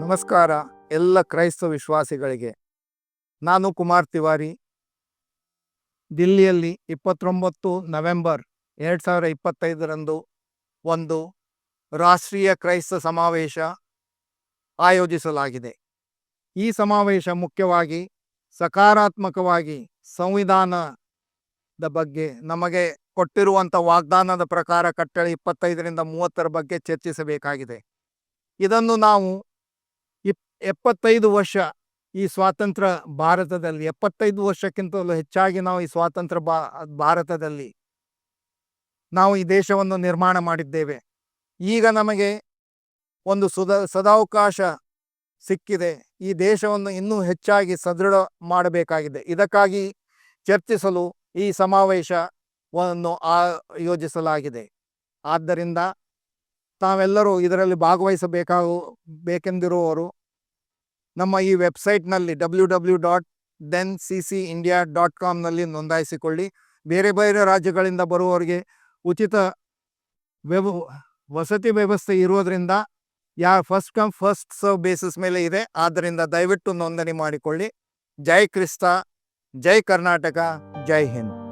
ನಮಸ್ಕಾರ ಎಲ್ಲ ಕ್ರೈಸ್ತ ವಿಶ್ವಾಸಿಗಳಿಗೆ. ನಾನು ಕುಮಾರ್ ತಿವಾರಿ. ದಿಲ್ಲಿಯಲ್ಲಿ 29 ನವೆಂಬರ್ 2025ರಂದು ಒಂದು ರಾಷ್ಟ್ರೀಯ ಕ್ರೈಸ್ತ ಸಮಾವೇಶ ಆಯೋಜಿಸಲಾಗಿದೆ. ಈ ಸಮಾವೇಶ ಮುಖ್ಯವಾಗಿ ಸಕಾರಾತ್ಮಕವಾಗಿ ಸಂವಿಧಾನದ ಬಗ್ಗೆ ನಮಗೆ ಕೊಟ್ಟಿರುವಂಥ ವಾಗ್ದಾನದ ಪ್ರಕಾರ ಕಟ್ಟಳೆ 25ರಿಂದ 30 ಬಗ್ಗೆ ಚರ್ಚಿಸಬೇಕಾಗಿದೆ. ಇದನ್ನು ನಾವು 75 ವರ್ಷ ಈ ಸ್ವಾತಂತ್ರ್ಯ ಭಾರತದಲ್ಲಿ 75 ವರ್ಷಕ್ಕಿಂತಲೂ ಹೆಚ್ಚಾಗಿ ನಾವು ಈ ಸ್ವಾತಂತ್ರ್ಯ ಭಾರತದಲ್ಲಿ ನಾವು ಈ ದೇಶವನ್ನು ನಿರ್ಮಾಣ ಮಾಡಿದ್ದೇವೆ. ಈಗ ನಮಗೆ ಒಂದು ಸದಾವಕಾಶ ಸಿಕ್ಕಿದೆ. ಈ ದೇಶವನ್ನು ಇನ್ನೂ ಹೆಚ್ಚಾಗಿ ಸದೃಢ ಮಾಡಬೇಕಾಗಿದೆ. ಇದಕ್ಕಾಗಿ ಚರ್ಚಿಸಲು ಈ ಸಮಾವೇಶವನ್ನು ಆಯೋಜಿಸಲಾಗಿದೆ. ಆದ್ದರಿಂದ ತಾವೆಲ್ಲರೂ ಇದರಲ್ಲಿ ಭಾಗವಹಿಸಬೇಕೆಂದಿರುವವರು ನಮ್ಮ ಈ ವೆಬ್ಸೈಟ್ನಲ್ಲಿ www.dencceindia.com ನೋಂದಾಯಿಸಿಕೊಳ್ಳಿ. ಬೇರೆ ಬೇರೆ ರಾಜ್ಯಗಳಿಂದ ಬರುವವರಿಗೆ ಉಚಿತ ವಸತಿ ವ್ಯವಸ್ಥೆ ಇರುವುದರಿಂದ first come first serve basis ಮೇಲೆ ಇದೆ. ಆದ್ದರಿಂದ ದಯವಿಟ್ಟು ನೋಂದಣಿ ಮಾಡಿಕೊಳ್ಳಿ. ಜೈ ಕ್ರಿಸ್ತ, ಜೈ ಕರ್ನಾಟಕ, ಜೈ ಹಿಂದ್.